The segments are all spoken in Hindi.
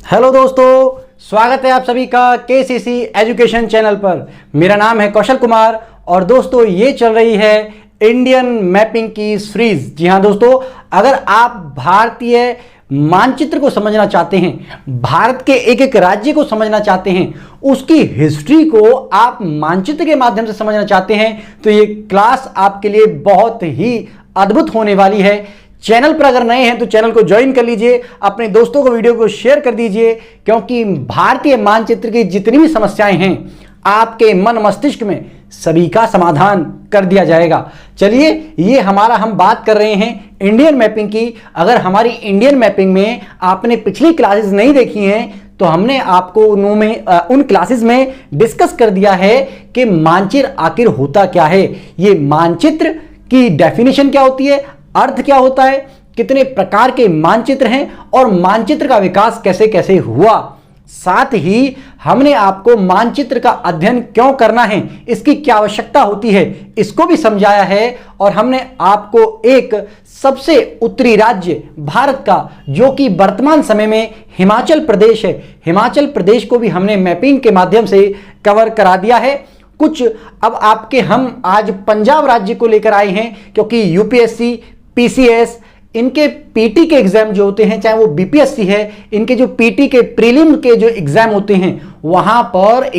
हेलो दोस्तों, स्वागत है आप सभी का केसीसी एजुकेशन चैनल पर। मेरा नाम है कौशल कुमार और दोस्तों ये चल रही है इंडियन मैपिंग की सीरीज। जी हाँ दोस्तों, अगर आप भारतीय मानचित्र को समझना चाहते हैं, भारत के एक एक राज्य को समझना चाहते हैं, उसकी हिस्ट्री को आप मानचित्र के माध्यम से समझना चाहते हैं, तो ये क्लास आपके लिए बहुत ही अद्भुत होने वाली है। चैनल पर अगर नए हैं तो चैनल को ज्वाइन कर लीजिए, अपने दोस्तों को वीडियो को शेयर कर दीजिए, क्योंकि भारतीय मानचित्र की जितनी भी समस्याएं हैं आपके मन मस्तिष्क में सभी का समाधान कर दिया जाएगा। चलिए, ये हम बात कर रहे हैं इंडियन मैपिंग की। अगर हमारी इंडियन मैपिंग में आपने पिछली क्लासेस नहीं देखी हैं तो हमने आपको उन क्लासेस में डिस्कस कर दिया है कि मानचित्र आखिर होता क्या है, ये मानचित्र की डेफिनेशन क्या होती है, अर्थ क्या होता है, कितने प्रकार के मानचित्र हैं और मानचित्र का विकास कैसे कैसे हुआ। साथ ही हमने आपको मानचित्र का अध्ययन क्यों करना है, इसकी क्या आवश्यकता होती है, इसको भी समझाया है। और हमने आपको एक सबसे उत्तरी राज्य भारत का, जो कि वर्तमान समय में हिमाचल प्रदेश है, हिमाचल प्रदेश को भी हमने मैपिंग के माध्यम से कवर करा दिया है। कुछ अब आपके हम आज पंजाब राज्य को लेकर आए हैं, क्योंकि यूपीएससी, पीसीएस, इनके पीटी के एग्जाम जो होते हैं, चाहे वो बीपीएससी है, इनके जो पीटी के प्रीलिम के जो एग्जाम होते हैं, वहां पर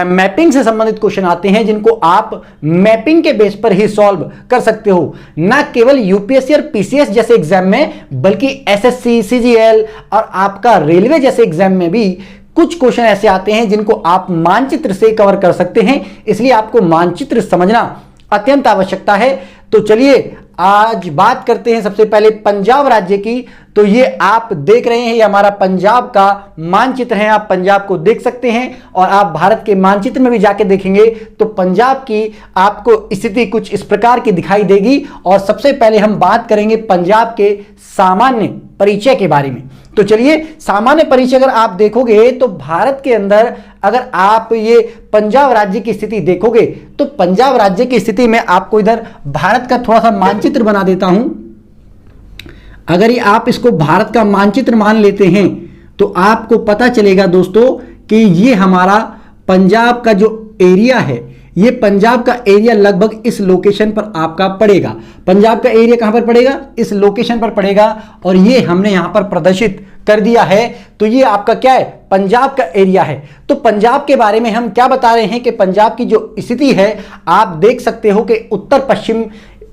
मैपिंग से संबंधित क्वेश्चन आते हैं, जिनको आप मैपिंग के बेस पर ही सॉल्व कर सकते हो। ना केवल यूपीएससी और पीसीएस जैसे एग्जाम में, बल्कि एसएससी, सीजीएल और आपका रेलवे जैसे एग्जाम में भी कुछ क्वेश्चन ऐसे आते हैं जिनको आप मानचित्र से कवर कर सकते हैं। इसलिए आपको मानचित्र समझना अत्यंत आवश्यकता है। तो चलिए आज बात करते हैं सबसे पहले पंजाब राज्य की। तो ये आप देख रहे हैं, ये हमारा पंजाब का मानचित्र है। आप पंजाब को देख सकते हैं और आप भारत के मानचित्र में भी जाके देखेंगे तो पंजाब की आपको स्थिति कुछ इस प्रकार की दिखाई देगी। और सबसे पहले हम बात करेंगे पंजाब के सामान्य परिचय के बारे में। तो चलिए, सामान्य परिचय अगर आप देखोगे तो भारत के अंदर अगर आप ये पंजाब राज्य की स्थिति देखोगे तो पंजाब राज्य की स्थिति में आपको इधर भारत का थोड़ा सा मानचित्र बना देता हूं। अगर ये आप इसको भारत का मानचित्र मान लेते हैं तो आपको पता चलेगा दोस्तों कि ये हमारा पंजाब का जो एरिया है, ये पंजाब का एरिया लगभग इस लोकेशन पर आपका पड़ेगा। पंजाब का एरिया कहां पर पड़ेगा? इस लोकेशन पर पड़ेगा। और ये हमने यहां पर प्रदर्शित कर दिया है। तो ये आपका क्या है? पंजाब का एरिया है। तो पंजाब के बारे में हम क्या बता रहे हैं कि पंजाब की जो स्थिति है, आप देख सकते हो कि उत्तर पश्चिम,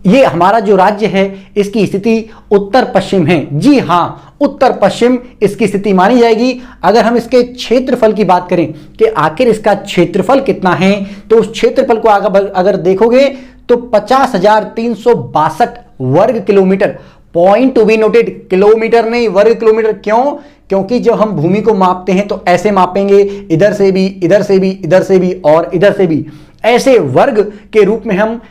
ये हमारा जो राज्य है इसकी स्थिति उत्तर पश्चिम है। जी हां, उत्तर पश्चिम इसकी स्थिति मानी जाएगी। अगर हम इसके क्षेत्रफल की बात करें कि आखिर इसका क्षेत्रफल कितना है, तो उस क्षेत्रफल को अगर देखोगे तो 50,362 वर्ग kilometre. Point to be noted, kilometre नहीं, वर्ग किलोमीटर। क्यों? क्योंकि जब हम भूमि को मापते हैं तो ऐसे मापेंगे, इधर से भी, इधर से भी, इधर से भी और इधर से भी, ऐसे वर्ग के रूप में हम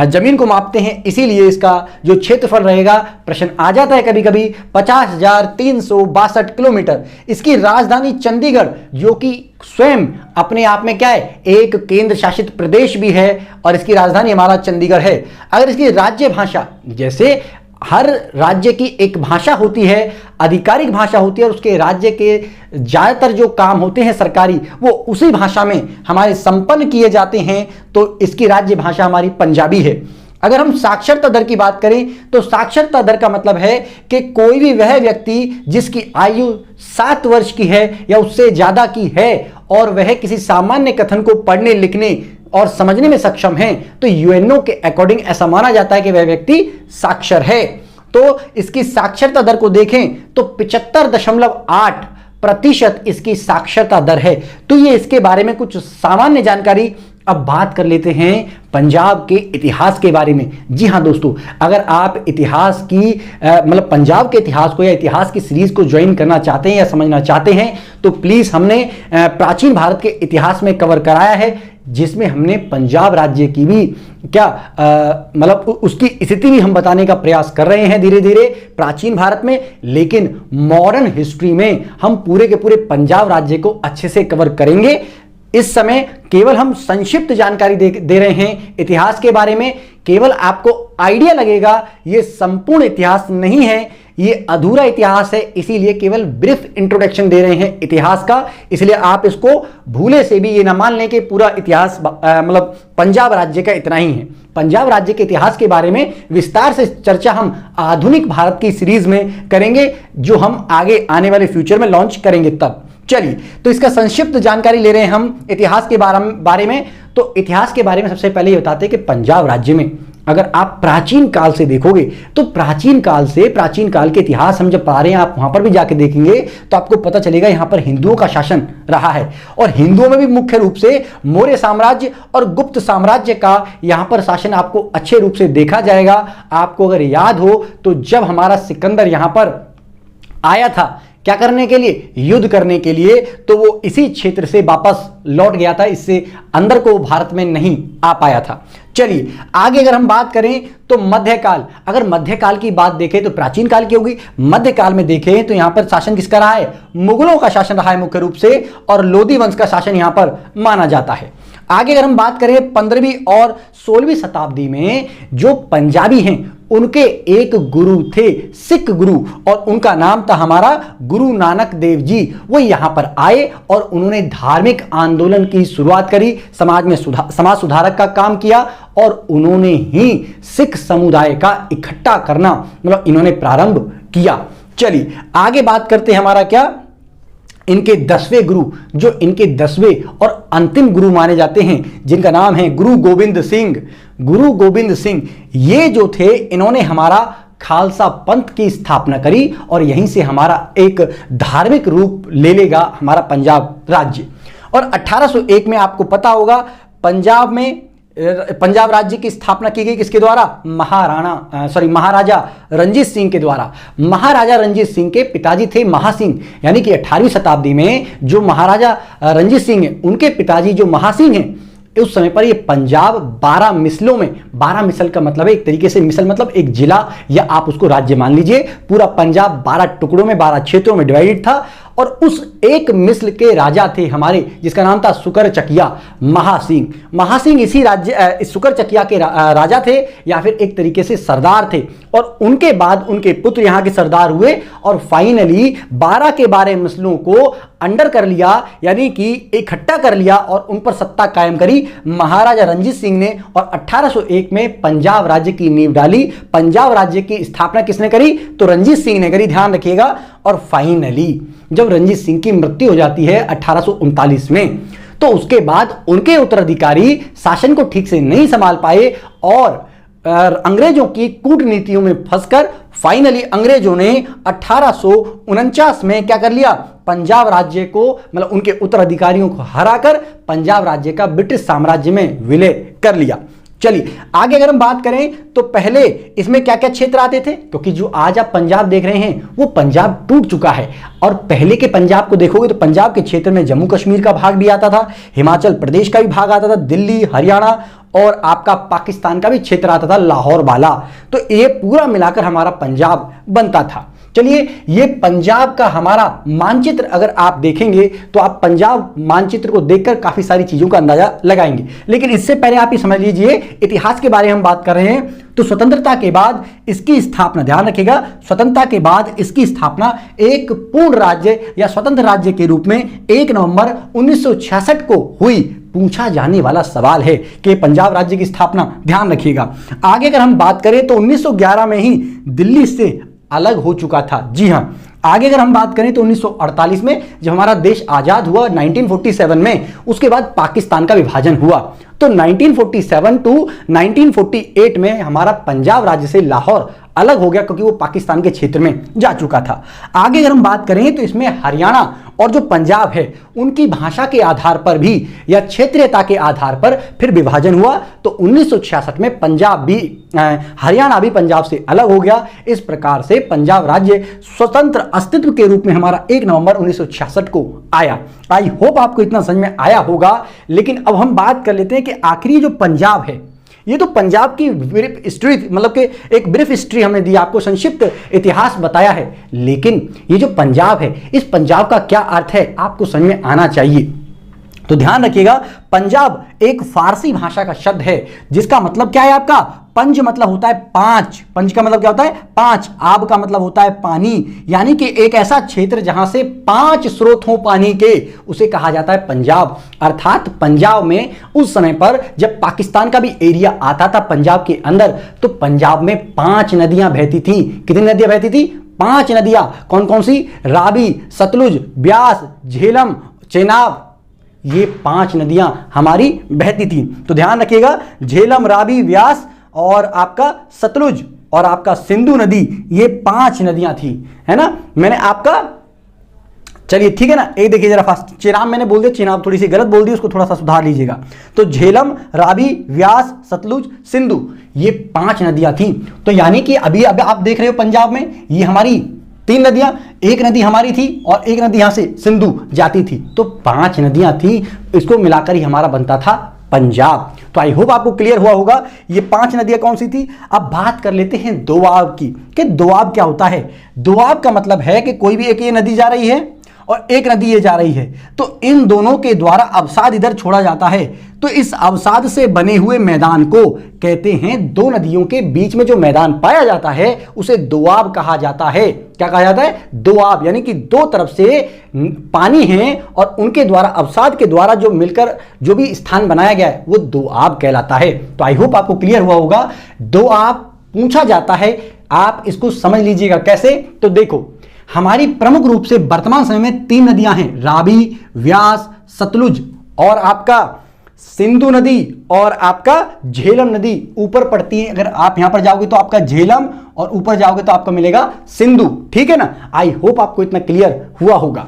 जमीन को मापते हैं। इसीलिए इसका जो क्षेत्रफल रहेगा, प्रश्न आ जाता है कभी कभी, 50,362 किलोमीटर। इसकी राजधानी चंडीगढ़, जो कि स्वयं अपने आप में क्या है? एक केंद्र शासित प्रदेश भी है और इसकी राजधानी हमारा चंडीगढ़ है। अगर इसकी राज्य भाषा, जैसे हर राज्य की एक भाषा होती है, आधिकारिक भाषा होती है, और उसके राज्य के ज्यादातर जो काम होते हैं सरकारी, वो उसी भाषा में हमारे संपन्न किए जाते हैं। तो इसकी राज्य भाषा हमारी पंजाबी है। अगर हम साक्षरता दर की बात करें तो साक्षरता दर का मतलब है कि कोई भी वह व्यक्ति जिसकी आयु 7 वर्ष की है या उससे ज्यादा की है और वह किसी सामान्य कथन को पढ़ने, लिखने और समझने में सक्षम है, तो यूएनओ के अकॉर्डिंग ऐसा माना जाता है कि वह व्यक्ति साक्षर है। तो इसकी साक्षरता दर को देखें तो 75.8% इसकी साक्षरता दर है। तो ये इसके बारे में कुछ सामान्य जानकारी। अब बात कर लेते हैं पंजाब के इतिहास के बारे में। जी हां दोस्तों, अगर आप इतिहास की मतलब पंजाब के इतिहास को या इतिहास की सीरीज को ज्वाइन करना चाहते हैं या समझना चाहते हैं तो प्लीज हमने प्राचीन भारत के इतिहास में कवर कराया है, जिसमें हमने पंजाब राज्य की भी क्या मतलब उसकी स्थिति भी हम बताने का प्रयास कर रहे हैं धीरे धीरे प्राचीन भारत में। लेकिन मॉडर्न हिस्ट्री में हम पूरे के पूरे पंजाब राज्य को अच्छे से कवर करेंगे। इस समय केवल हम संक्षिप्त जानकारी दे रहे हैं इतिहास के बारे में, केवल आपको आइडिया लगेगा, यह संपूर्ण इतिहास नहीं है, ये अधूरा इतिहास है, इसीलिए केवल ब्रीफ इंट्रोडक्शन दे रहे हैं इतिहास का। इसलिए आप इसको भूले से भी ये ना मान लें कि पूरा इतिहास मतलब पंजाब राज्य का इतना ही है। पंजाब राज्य के इतिहास के बारे में विस्तार से चर्चा हम आधुनिक भारत की सीरीज में करेंगे, जो हम आगे आने वाले फ्यूचर में लॉन्च करेंगे तब। चलिए, तो इसका संक्षिप्त जानकारी ले रहे हैं हम इतिहास के बारे में। तो इतिहास के बारे में सबसे पहले ये बताते हैं कि पंजाब राज्य में अगर आप प्राचीन काल से देखोगे तो प्राचीन काल के इतिहास हम जब पढ़ा रहे हैं, आप वहां पर भी जाके देखेंगे तो आपको पता चलेगा यहां पर हिंदुओं का शासन रहा है, और हिंदुओं में भी मुख्य रूप से मौर्य साम्राज्य और गुप्त साम्राज्य का यहां पर शासन आपको अच्छे रूप से देखा जाएगा। आपको अगर याद हो तो जब हमारा सिकंदर यहां पर आया था क्या करने के लिए, युद्ध करने के लिए, तो वो इसी क्षेत्र से वापस लौट गया था, इससे अंदर को भारत में नहीं आ पाया था। चलिए आगे अगर हम बात करें तो मध्यकाल, अगर मध्यकाल की बात देखें तो प्राचीन काल की होगी, मध्यकाल में देखें तो यहां पर शासन किसका रहा है, मुगलों का शासन रहा है मुख्य रूप से, और लोधी वंश का शासन यहां पर माना जाता है। आगे अगर हम बात करें 15वीं और 16वीं शताब्दी में जो पंजाबी हैं उनके एक गुरु थे, सिख गुरु, और उनका नाम था हमारा गुरु नानक देव जी। वो यहां पर आए और उन्होंने धार्मिक आंदोलन की शुरुआत करी, समाज में समाज सुधारक का काम किया, और उन्होंने ही सिख समुदाय का इकट्ठा करना मतलब इन्होंने प्रारंभ किया। चलिए आगे बात करते हैं हमारा क्या, इनके 10वें गुरु, जो इनके 10वें और अंतिम गुरु माने जाते हैं, जिनका नाम है गुरु गोविंद सिंह। गुरु गोविंद सिंह ये जो थे, इन्होंने हमारा खालसा पंथ की स्थापना करी, और यहीं से हमारा एक धार्मिक रूप ले लेगा हमारा पंजाब राज्य। और 1801 में आपको पता होगा पंजाब राज्य की स्थापना की गई किसके द्वारा, महाराजा रंजीत सिंह के द्वारा। महाराजा रंजीत सिंह के पिताजी थे महासिंह, यानी कि 18वीं शताब्दी में जो महाराजा रंजीत सिंह हैं उनके पिताजी जो महासिंह हैं, उस समय पर ये पंजाब 12 मिसलों में, 12 मिसल का मतलब है एक तरीके से, मिसल मतलब एक जिला या आप उसको राज्य मान लीजिए, पूरा पंजाब 12 टुकड़ों में 12 क्षेत्रों में डिवाइडेड था, और उस एक मिसल के राजा थे हमारे, जिसका नाम था सुकरचकिया महासिंह। महासिंह इसी राज्य सुकरचकिया के राजा थे, या फिर एक तरीके से सरदार थे, और उनके बाद उनके पुत्र यहां के सरदार हुए, और फाइनली 12 के 12 मिसलों को अंडर कर लिया, यानी कि इकट्ठा कर लिया, और उन पर सत्ता कायम करी महाराजा रंजीत सिंह ने, और 1801 में पंजाब राज्य की नींव डाली। पंजाब राज्य की स्थापना किसने करी, तो रंजीत सिंह ने करी, ध्यान रखिएगा। और फाइनली जब रंजीत सिंह की मृत्यु हो जाती है 1839 में, तो उसके बाद उनके उत्तराधिकारी शासन को ठीक से नहीं संभाल पाए, और अंग्रेजों की कूटनीतियों में फंसकर फाइनली अंग्रेजों ने 1849 में क्या कर लिया, पंजाब राज्य को मतलब उनके उत्तराधिकारियों को हराकर पंजाब राज्य का ब्रिटिश साम्राज्य में विलय कर लिया। चलिए आगे अगर हम बात करें तो पहले इसमें क्या क्या क्षेत्र आते थे, क्योंकि जो आज आप पंजाब देख रहे हैं वो पंजाब टूट चुका है, और पहले के पंजाब को देखोगे तो पंजाब के क्षेत्र में जम्मू कश्मीर का भाग भी आता था, हिमाचल प्रदेश का भी भाग आता था, दिल्ली, हरियाणा, और आपका पाकिस्तान का भी क्षेत्र आता था, लाहौर वाला। तो ये पूरा मिलाकर हमारा पंजाब बनता था। चलिए ये पंजाब का हमारा मानचित्र अगर आप देखेंगे तो आप पंजाब मानचित्र को देखकर काफी सारी चीजों का अंदाजा लगाएंगे, लेकिन इससे पहले आप ये समझ लीजिए इतिहास के बारे में हम बात कर रहे हैं। तो स्वतंत्रता के बाद इसकी स्थापना, ध्यान रखिएगा, स्वतंत्रता के बाद इसकी स्थापना एक पूर्ण राज्य या स्वतंत्र राज्य के रूप में 1 नवंबर 1966 को हुई। पूछा जाने वाला सवाल है कि पंजाब राज्य की स्थापना, ध्यान रखिएगा। आगे अगर हम बात करें तो 1911 में ही दिल्ली से अलग हो चुका था। जी हां, आगे अगर हम बात करें तो 1948 में जब हमारा देश आजाद हुआ 1947 में, उसके बाद पाकिस्तान का विभाजन हुआ। तो 1947 टू 1948 में हमारा पंजाब राज्य से लाहौर अलग हो गया, क्योंकि वो पाकिस्तान के क्षेत्र में जा चुका था। आगे अगर हम बात करें तो इसमें हरियाणा और जो पंजाब है उनकी भाषा के आधार पर भी या क्षेत्रीयता के आधार पर फिर विभाजन हुआ। तो 1966 में पंजाब भी हरियाणा भी पंजाब से अलग हो गया। इस प्रकार से पंजाब राज्य स्वतंत्र अस्तित्व के रूप में हमारा 1 नवंबर 1966 को आया। आई होप आपको इतना समझ में आया होगा। लेकिन अब हम बात कर लेते हैं कि आखिरी जो पंजाब है, ये तो पंजाब की ब्रीफ हिस्ट्री, मतलब कि एक ब्रीफ हिस्ट्री हमने दी, आपको संक्षिप्त इतिहास बताया है, लेकिन ये जो पंजाब है, इस पंजाब का क्या अर्थ है आपको समझ में आना चाहिए। तो ध्यान रखिएगा, पंजाब एक फारसी भाषा का शब्द है जिसका मतलब क्या है आपका, पंज मतलब होता है पांच, पंज का मतलब क्या होता है पांच, आब का मतलब होता है पानी, यानी कि एक ऐसा क्षेत्र जहां से 5 स्रोत हो पानी के, उसे कहा जाता है पंजाब। अर्थात पंजाब में उस समय पर जब पाकिस्तान का भी एरिया आता था पंजाब के अंदर, तो पंजाब में 5 नदियां बहती थी। कितनी नदियां बहती थी? 5 नदियां। कौन कौन सी? रावी, सतलुज, ब्यास, झेलम, चेनाब, ये 5 नदियां हमारी बहती थी। तो ध्यान रखिएगा, झेलम, रावी, व्यास और आपका सतलुज और आपका सिंधु नदी, ये 5 नदियां थी, है ना। मैंने आपका, चलिए ठीक है ना, एक देखिए जरा फास्ट, चेनाब मैंने बोल दिया, चेनाब थोड़ी सी गलत बोल दी, उसको थोड़ा सा सुधार लीजिएगा। तो झेलम, रावी, व्यास, सतलुज, सिंधु, ये 5 नदियां थी। तो यानी कि अभी आप देख रहे हो पंजाब में ये हमारी 3 नदियां, एक नदी हमारी थी और एक नदी यहां से सिंधु जाती थी, तो 5 नदियां थी, इसको मिलाकर ही हमारा बनता था पंजाब। तो आई होप आपको क्लियर हुआ होगा ये 5 नदियां कौन सी थी। अब बात कर लेते हैं दोआब की, कि दोआब क्या होता है। दोआब का मतलब है कि कोई भी एक ये नदी जा रही है और एक नदी ये जा रही है, तो इन दोनों के द्वारा अवसाद इधर छोड़ा जाता है, तो इस अवसाद से बने हुए मैदान को कहते हैं, 2 नदियों के बीच में जो मैदान पाया जाता है उसे दोआब कहा जाता है। क्या कहा जाता है? दोआब, यानी कि 2 तरफ से पानी है और उनके द्वारा अवसाद के द्वारा जो मिलकर जो भी स्थान बनाया गया है वो दोआब कहलाता है। तो आई होप आपको क्लियर हुआ होगा। दोआब पूछा जाता है, आप इसको समझ लीजिएगा कैसे। तो देखो, हमारी प्रमुख रूप से वर्तमान समय में 3 नदियां हैं, रावी, व्यास, सतलुज और आपका सिंधु नदी और आपका झेलम नदी ऊपर पड़ती है। अगर आप यहां पर जाओगे तो आपका झेलम और ऊपर जाओगे तो आपका मिलेगा सिंधु, ठीक है ना। आई होप आपको इतना क्लियर हुआ होगा।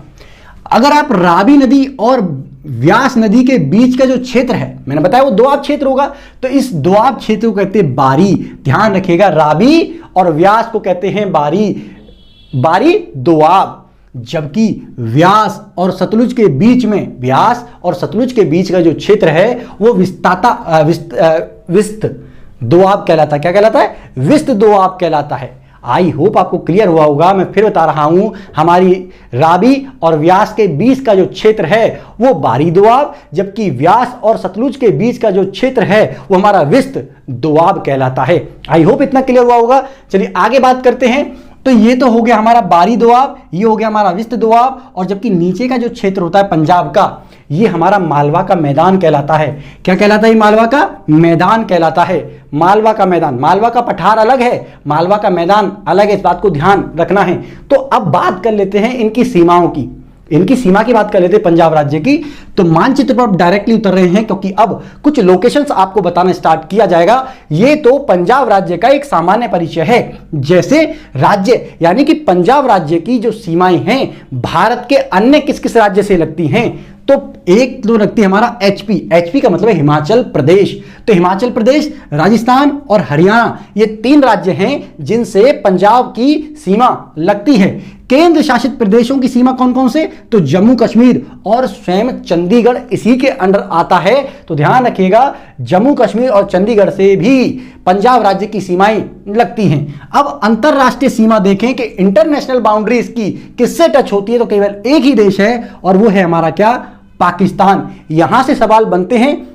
अगर आप रावी नदी और व्यास नदी के बीच का जो क्षेत्र है, मैंने बताया वो दोआब क्षेत्र होगा, तो इस दोआब क्षेत्र को कहते हैं बारी। ध्यान रखिएगा, रावी और व्यास को कहते हैं बारी, बारी दोआब। जबकि व्यास और सतलुज के बीच में, व्यास और सतलुज के बीच का जो क्षेत्र है वो विस्त दोआब कहलाता है। क्या कहलाता है? विस्त दोआब कहलाता है। आई होप आपको क्लियर हुआ होगा। मैं फिर बता रहा हूं, हमारी रावी और व्यास के बीच का जो क्षेत्र है वो बारी दोआब, जबकि व्यास और सतलुज के बीच का जो क्षेत्र है वो हमारा विस्त दोआब कहलाता है। आई होप इतना क्लियर हुआ होगा। चलिए आगे बात करते हैं। तो ये तो हो गया हमारा बारी दोआब, ये हो गया हमारा विस्त दोआब, और जबकि नीचे का जो क्षेत्र होता है पंजाब का, ये हमारा मालवा का मैदान कहलाता है। क्या कहलाता है? मालवा का मैदान कहलाता है। मालवा का मैदान, मालवा का पठार अलग है, मालवा का मैदान अलग है, इस बात को ध्यान रखना है। तो अब बात कर लेते हैं इनकी सीमाओं की, इनकी सीमा की बात कर लेते हैं पंजाब राज्य की। तो मानचित्र पर डायरेक्टली उतर रहे हैं क्योंकि अब कुछ लोकेशंस आपको बताना स्टार्ट किया जाएगा। ये तो पंजाब राज्य का एक सामान्य परिचय है। जैसे राज्य यानी कि पंजाब राज्य की जो सीमाएं हैं भारत के अन्य किस किस राज्य से लगती हैं, तो एक तो लगती है हमारा एचपी, एचपी का मतलब है हिमाचल प्रदेश। तो हिमाचल प्रदेश, राजस्थान और हरियाणा, ये 3 राज्य हैं जिनसे पंजाब की सीमा लगती है। केंद्र शासित प्रदेशों की सीमा कौन कौन से? तो जम्मू कश्मीर और स्वयं चंडीगढ़ इसी के अंडर आता है। तो ध्यान रखिएगा, जम्मू कश्मीर और चंडीगढ़ से भी पंजाब राज्य की सीमाएं लगती हैं। अब अंतरराष्ट्रीय सीमा देखें कि इंटरनेशनल बाउंड्रीज की किससे टच होती है, तो केवल एक ही देश है और वो है हमारा क्या? पाकिस्तान। यहां से सवाल बनते हैं,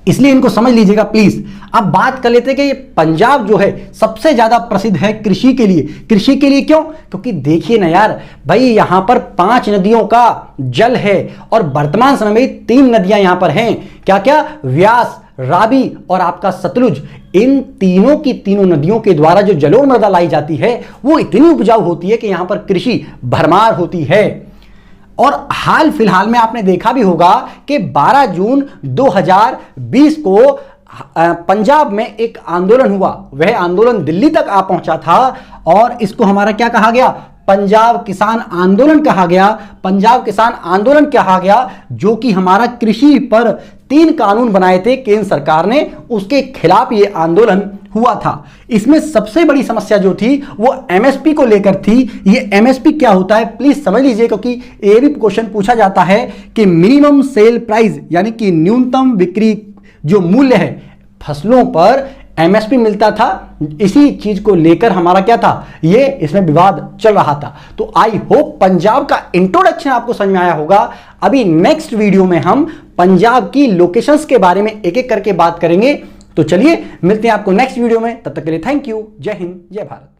इसलिए इनको समझ लीजिएगा प्लीज। अब बात कर लेते हैं कि ये पंजाब जो है सबसे ज्यादा प्रसिद्ध है कृषि के लिए। कृषि के लिए क्यों? क्योंकि देखिए ना यार भाई, यहां पर 5 नदियों का जल है और वर्तमान समय में 3 नदियां यहां पर हैं। क्या क्या? व्यास, रावी और आपका सतलुज। इन तीनों की तीनों नदियों के द्वारा जो जलोढ़ मृदा लाई जाती है वो इतनी उपजाऊ होती है कि यहां पर कृषि भरमार होती है। और हाल फिलहाल में आपने देखा भी होगा कि 12 जून 2020 को पंजाब में एक आंदोलन हुआ। वह आंदोलन दिल्ली तक आ पहुंचा था और इसको हमारा क्या कहा गया? पंजाब किसान आंदोलन कहा गया। पंजाब किसान आंदोलन कहा गया, जो कि हमारा कृषि पर 3 कानून बनाए थे केंद्र सरकार ने, उसके खिलाफ ये आंदोलन हुआ था। इसमें सबसे बड़ी समस्या जो थी वो एमएसपी को लेकर थी। ये एमएसपी क्या होता है प्लीज समझ लीजिए, क्योंकि ये भी क्वेश्चन पूछा जाता है कि मिनिमम सेल प्राइस यानी कि न्यूनतम बिक्री जो मूल्य है फसलों पर, एमएसपी मिलता था, इसी चीज को लेकर हमारा क्या था, ये इसमें विवाद चल रहा था। तो आई होप पंजाब का इंट्रोडक्शन आपको समझ में आया होगा। अभी नेक्स्ट वीडियो में हम पंजाब की लोकेशंस के बारे में एक एक करके बात करेंगे। तो चलिए मिलते हैं आपको नेक्स्ट वीडियो में, तब तक के लिए थैंक यू। जय हिंद, जय भारत।